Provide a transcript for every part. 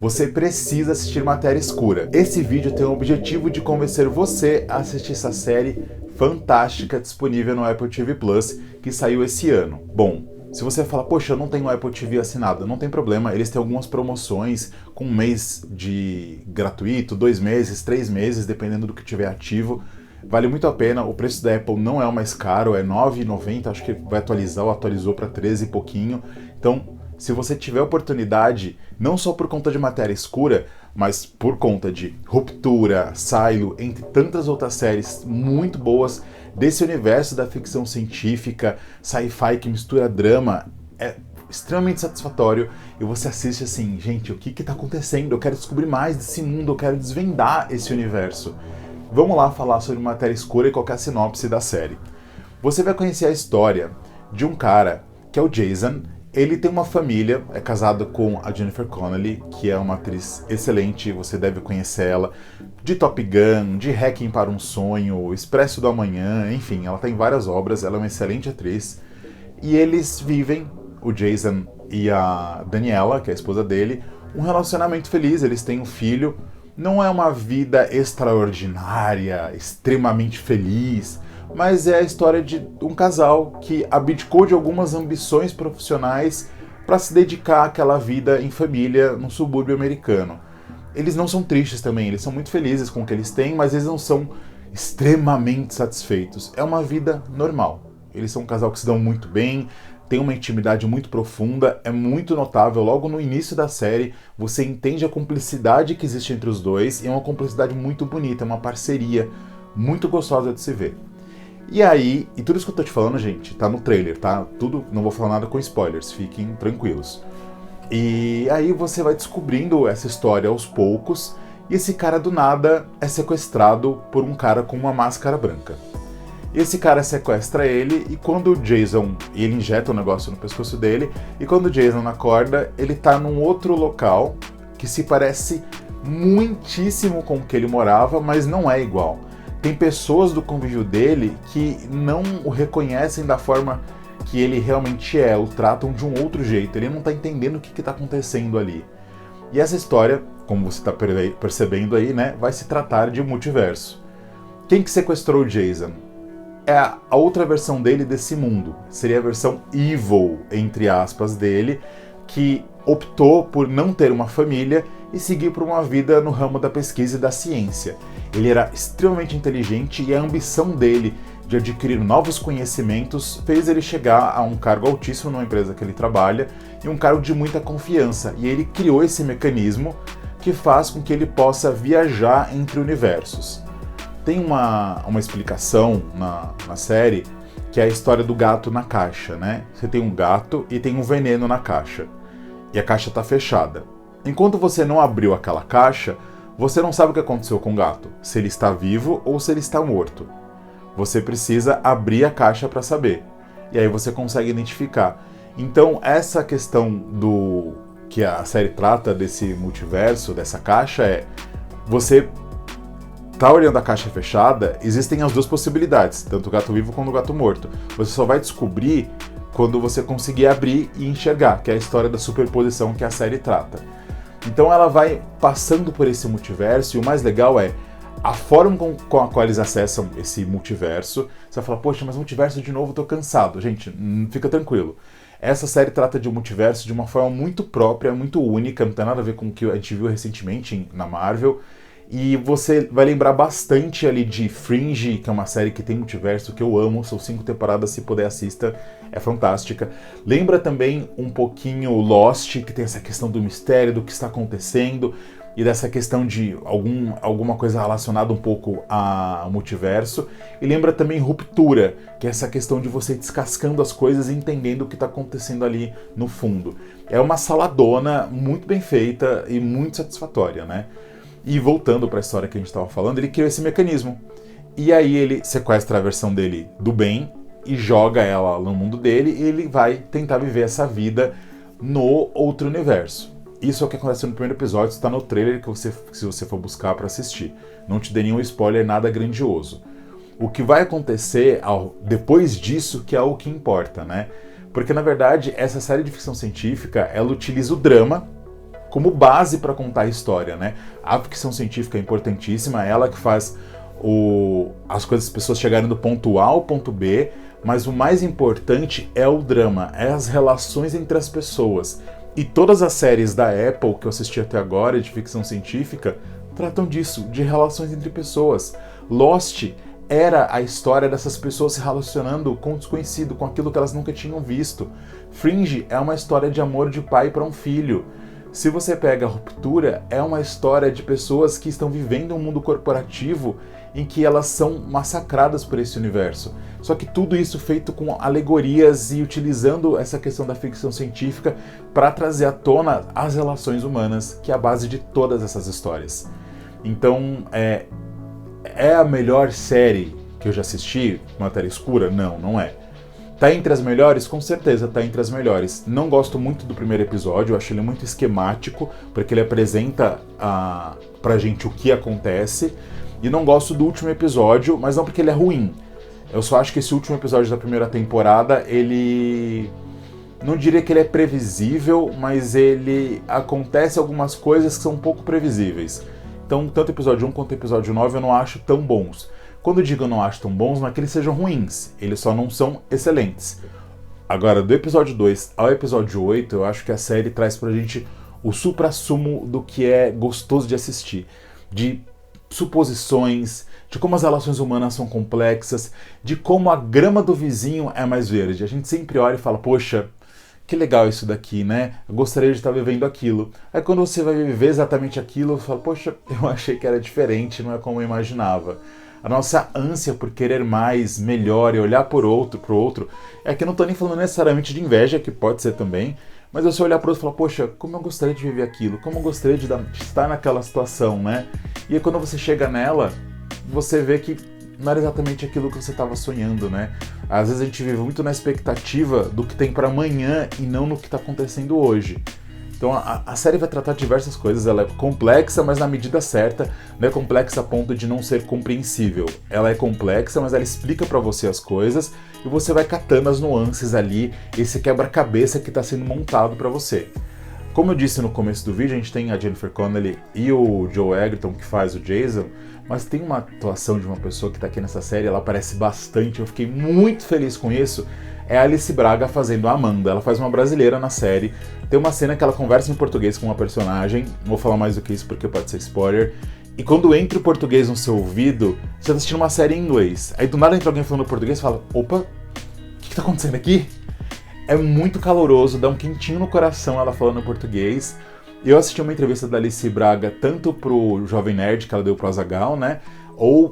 Você precisa assistir Matéria Escura. Esse vídeo tem o objetivo de convencer você a assistir essa série fantástica disponível no Apple TV Plus, que saiu esse ano. Bom, se você falar, poxa, eu não tenho Apple TV assinado, não tem problema, eles têm algumas promoções com um mês de gratuito, 2 meses, 3 meses, dependendo do que tiver ativo. Vale muito a pena, o preço da Apple não é o mais caro, é R$ 9,90, acho que vai atualizar, ou atualizou para 13 e pouquinho. Então, se você tiver oportunidade, não só por conta de Matéria Escura, mas por conta de Ruptura, Silo, entre tantas outras séries muito boas desse universo da ficção científica, sci-fi que mistura drama, é extremamente satisfatório e você assiste assim, gente, o que está acontecendo? Eu quero descobrir mais desse mundo, eu quero desvendar esse universo. Vamos lá falar sobre Matéria Escura e qual é a sinopse da série. Você vai conhecer a história de um cara que é o Jason. Ele tem uma família, é casado com a Jennifer Connelly, que é uma atriz excelente, você deve conhecer ela, de Top Gun, de Hacking para um Sonho, Expresso do Amanhã, enfim, ela tem várias obras, ela é uma excelente atriz. E eles vivem, o Jason e a Daniela, que é a esposa dele, um relacionamento feliz, eles têm um filho. Não é uma vida extraordinária, extremamente feliz, mas é a história de um casal que abdicou de algumas ambições profissionais para se dedicar àquela vida em família no subúrbio americano. Eles não são tristes também, eles são muito felizes com o que eles têm, mas eles não são extremamente satisfeitos. É uma vida normal. Eles são um casal que se dão muito bem, tem uma intimidade muito profunda, é muito notável. Logo no início da série, você entende a cumplicidade que existe entre os dois, e é uma cumplicidade muito bonita, é uma parceria muito gostosa de se ver. E aí, e tudo isso que eu tô te falando, gente, tá no trailer, tá? Tudo, não vou falar nada com spoilers, fiquem tranquilos. E aí você vai descobrindo essa história aos poucos, e esse cara do nada é sequestrado por um cara com uma máscara branca. Esse cara sequestra ele, e quando o Jason, ele injeta um negócio no pescoço dele, e quando o Jason acorda, ele tá num outro local que se parece muitíssimo com o que ele morava, mas não é igual. Tem pessoas do convívio dele que não o reconhecem da forma que ele realmente é, o tratam de um outro jeito, ele não tá entendendo o que tá acontecendo ali. E essa história, como você tá percebendo aí, né, vai se tratar de um multiverso. Quem que sequestrou o Jason? É a outra versão dele desse mundo. Seria a versão evil, entre aspas, dele, que optou por não ter uma família e seguir por uma vida no ramo da pesquisa e da ciência. Ele era extremamente inteligente e a ambição dele de adquirir novos conhecimentos fez ele chegar a um cargo altíssimo numa empresa que ele trabalha e um cargo de muita confiança. E ele criou esse mecanismo que faz com que ele possa viajar entre universos. Tem uma explicação na série que é a história do gato na caixa, né? Você tem um gato e tem um veneno na caixa. E a caixa está fechada. Enquanto você não abriu aquela caixa, você não sabe o que aconteceu com o gato, se ele está vivo ou se ele está morto. Você precisa abrir a caixa para saber. E aí você consegue identificar. Então, essa questão do que a série trata desse multiverso, dessa caixa, é você tá olhando a caixa fechada, existem as duas possibilidades, tanto o gato vivo quanto o gato morto. Você só vai descobrir quando você conseguir abrir e enxergar, que é a história da superposição que a série trata. Então ela vai passando por esse multiverso, e o mais legal é a forma com a qual eles acessam esse multiverso. Você vai falar, poxa, mas multiverso de novo, tô cansado. Gente, fica tranquilo. Essa série trata de um multiverso de uma forma muito própria, muito única, não tem nada a ver com o que a gente viu recentemente na Marvel. E você vai lembrar bastante ali de Fringe, que é uma série que tem multiverso, que eu amo, são 5 temporadas, se puder assista, é fantástica. Lembra também um pouquinho Lost, que tem essa questão do mistério, do que está acontecendo, e dessa questão de alguma coisa relacionada um pouco ao multiverso. E lembra também Ruptura, que é essa questão de você descascando as coisas e entendendo o que está acontecendo ali no fundo. É uma saladona muito bem feita e muito satisfatória, né? E voltando para a história que a gente estava falando, ele criou esse mecanismo. E aí ele sequestra a versão dele do bem e joga ela no mundo dele, e ele vai tentar viver essa vida no outro universo. Isso é o que acontece no primeiro episódio, está no trailer que se você for buscar para assistir. Não te dei nenhum spoiler, nada grandioso. O que vai acontecer depois disso que é o que importa, né? Porque na verdade essa série de ficção científica, ela utiliza o drama como base para contar a história, né? A ficção científica é importantíssima, é ela que faz as coisas, as pessoas chegarem do ponto A ao ponto B, mas o mais importante é o drama, é as relações entre as pessoas. E todas as séries da Apple que eu assisti até agora de ficção científica tratam disso, de relações entre pessoas. Lost era a história dessas pessoas se relacionando com o desconhecido, com aquilo que elas nunca tinham visto. Fringe é uma história de amor de pai para um filho. Se você pega a Ruptura, é uma história de pessoas que estão vivendo um mundo corporativo em que elas são massacradas por esse universo. Só que tudo isso feito com alegorias e utilizando essa questão da ficção científica para trazer à tona as relações humanas, que é a base de todas essas histórias. Então, é a melhor série que eu já assisti, Matéria Escura? Não, não é. Tá entre as melhores? Com certeza tá entre as melhores. Não gosto muito do primeiro episódio, eu acho ele muito esquemático, porque ele apresenta pra gente o que acontece. E não gosto do último episódio, mas não porque ele é ruim. Eu só acho que esse último episódio da primeira temporada, ele... não diria que ele é previsível, mas ele acontece algumas coisas que são um pouco previsíveis. Então, tanto o episódio 1 quanto o episódio 9 eu não acho tão bons. Quando eu digo eu não acho tão bons, não é que eles sejam ruins, eles só não são excelentes. Agora, do episódio 2 ao episódio 8, eu acho que a série traz pra gente o suprassumo do que é gostoso de assistir. De suposições, de como as relações humanas são complexas, de como a grama do vizinho é mais verde. A gente sempre olha e fala, poxa, que legal isso daqui, né? Eu gostaria de estar vivendo aquilo. Aí quando você vai viver exatamente aquilo, você fala, poxa, eu achei que era diferente, não é como eu imaginava. A nossa ânsia por querer mais, melhor e olhar pro outro, é que eu não tô nem falando necessariamente de inveja, que pode ser também, mas você olhar pro outro e falar, poxa, como eu gostaria de viver aquilo, como eu gostaria de estar naquela situação, né? E aí quando você chega nela, você vê que não era exatamente aquilo que você estava sonhando, né? Às vezes a gente vive muito na expectativa do que tem para amanhã e não no que está acontecendo hoje. Então a série vai tratar diversas coisas, ela é complexa, mas na medida certa, não é complexa a ponto de não ser compreensível. Ela é complexa, mas ela explica para você as coisas e você vai catando as nuances ali, esse quebra-cabeça que está sendo montado para você. Como eu disse no começo do vídeo, a gente tem a Jennifer Connelly e o Joel Edgerton que faz o Jason, mas tem uma atuação de uma pessoa que está aqui nessa série, ela aparece bastante, eu fiquei muito feliz com isso, é a Alice Braga fazendo a Amanda. Ela faz uma brasileira na série, tem uma cena que ela conversa em português com uma personagem, não vou falar mais do que isso porque pode ser spoiler, e quando entra o português no seu ouvido, você está assistindo uma série em inglês, aí do nada entra alguém falando português e fala, opa, o que está acontecendo aqui? É muito caloroso, dá um quentinho no coração ela falando português. Eu assisti uma entrevista da Alice Braga tanto pro Jovem Nerd, que ela deu pro Azaghal, né?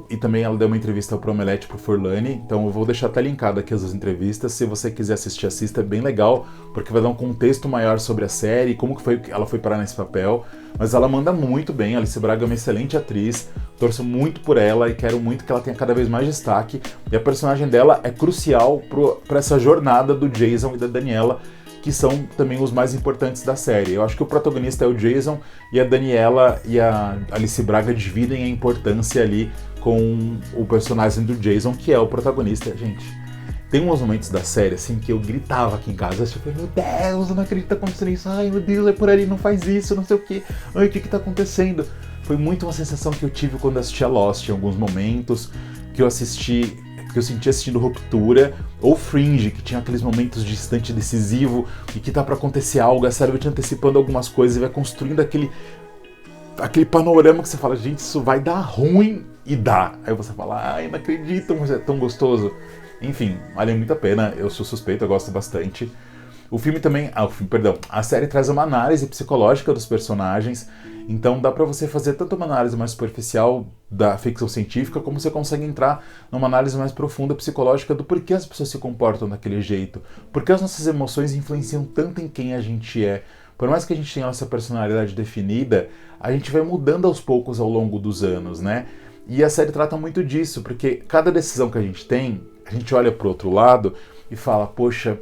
E também ela deu uma entrevista pro Omelete, pro Forlani. Então eu vou deixar até linkado aqui as entrevistas. Se você quiser assistir, assista, é bem legal, porque vai dar um contexto maior sobre a série, como que foi que ela foi parar nesse papel. Mas ela manda muito bem, a Alice Braga é uma excelente atriz, torço muito por ela e quero muito que ela tenha cada vez mais destaque. E a personagem dela é crucial para essa jornada do Jason e da Daniela, que são também os mais importantes da série. Eu acho que o protagonista é o Jason e a Daniela e a Alice Braga dividem a importância ali com o personagem do Jason, que é o protagonista. Gente, tem uns momentos da série assim que eu gritava aqui em casa, eu falei, meu Deus, eu não acredito que tá acontecendo isso, ai meu Deus, é por ali, não faz isso, não sei o que, ai, o que tá acontecendo? Foi muito uma sensação que eu tive quando assisti a Lost, em alguns momentos, que eu senti assistindo Ruptura, ou Fringe, que tinha aqueles momentos de instante decisivo e que tá pra acontecer algo, a série vai te antecipando algumas coisas e vai construindo aquele panorama que você fala, gente, isso vai dar ruim, e dá. Aí você fala, ai, não acredito, mas é tão gostoso. Enfim, vale muito a pena, eu sou suspeito, eu gosto bastante. A série traz uma análise psicológica dos personagens, então dá pra você fazer tanto uma análise mais superficial da ficção científica, como você consegue entrar numa análise mais profunda psicológica do porquê as pessoas se comportam daquele jeito, porque as nossas emoções influenciam tanto em quem a gente é. Por mais que a gente tenha a nossa personalidade definida, a gente vai mudando aos poucos ao longo dos anos, né? E a série trata muito disso, porque cada decisão que a gente tem, a gente olha pro outro lado e fala, poxa,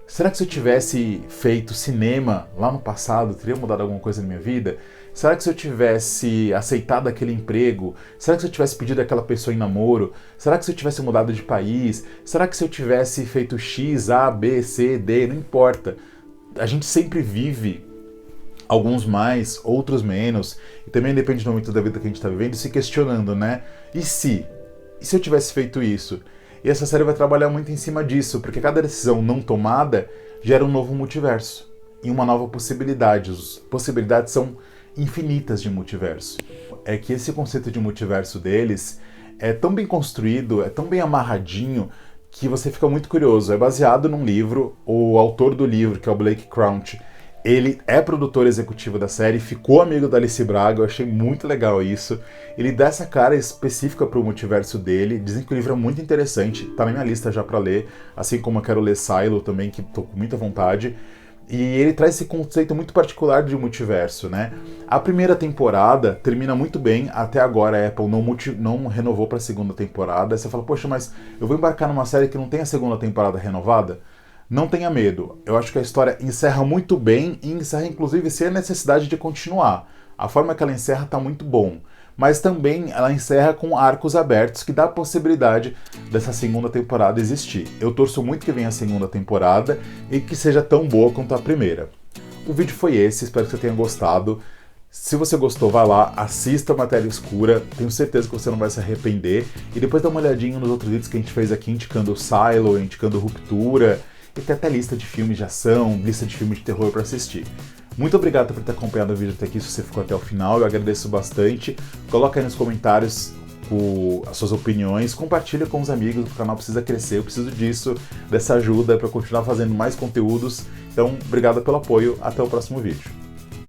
será que se eu tivesse feito cinema lá no passado, teria mudado alguma coisa na minha vida? Será que se eu tivesse aceitado aquele emprego? Será que se eu tivesse pedido aquela pessoa em namoro? Será que se eu tivesse mudado de país? Será que se eu tivesse feito X, A, B, C, D? Não importa. A gente sempre vive Alguns mais, outros menos, e também depende do momento da vida que a gente está vivendo, se questionando, né? E se? E se eu tivesse feito isso? E essa série vai trabalhar muito em cima disso, porque cada decisão não tomada gera um novo multiverso e uma nova possibilidade. As possibilidades são infinitas de multiverso. É que esse conceito de multiverso deles é tão bem construído, é tão bem amarradinho, que você fica muito curioso. É baseado num livro, o autor do livro, que é o Blake Crouch, ele é produtor executivo da série, ficou amigo da Alice Braga, eu achei muito legal isso. Ele dá essa cara específica pro multiverso dele, dizem que o livro é muito interessante, tá na minha lista já pra ler, assim como eu quero ler Silo também, que tô com muita vontade. E ele traz esse conceito muito particular de multiverso, né? A primeira temporada termina muito bem, até agora a Apple não renovou pra segunda temporada. Aí você fala, poxa, mas eu vou embarcar numa série que não tem a segunda temporada renovada? Não tenha medo, eu acho que a história encerra muito bem e encerra inclusive sem a necessidade de continuar. A forma que ela encerra está muito bom, mas também ela encerra com arcos abertos que dá a possibilidade dessa segunda temporada existir. Eu torço muito que venha a segunda temporada e que seja tão boa quanto a primeira. O vídeo foi esse, espero que você tenha gostado. Se você gostou, vai lá, assista a Matéria Escura, tenho certeza que você não vai se arrepender. E depois dá uma olhadinha nos outros vídeos que a gente fez aqui, indicando Silo, indicando Ruptura, e tem até lista de filmes de ação, lista de filmes de terror para assistir. Muito obrigado por ter acompanhado o vídeo até aqui, se você ficou até o final, eu agradeço bastante. Coloca aí nos comentários as suas opiniões, compartilha com os amigos, o canal precisa crescer, eu preciso disso, dessa ajuda para continuar fazendo mais conteúdos. Então, obrigado pelo apoio, até o próximo vídeo.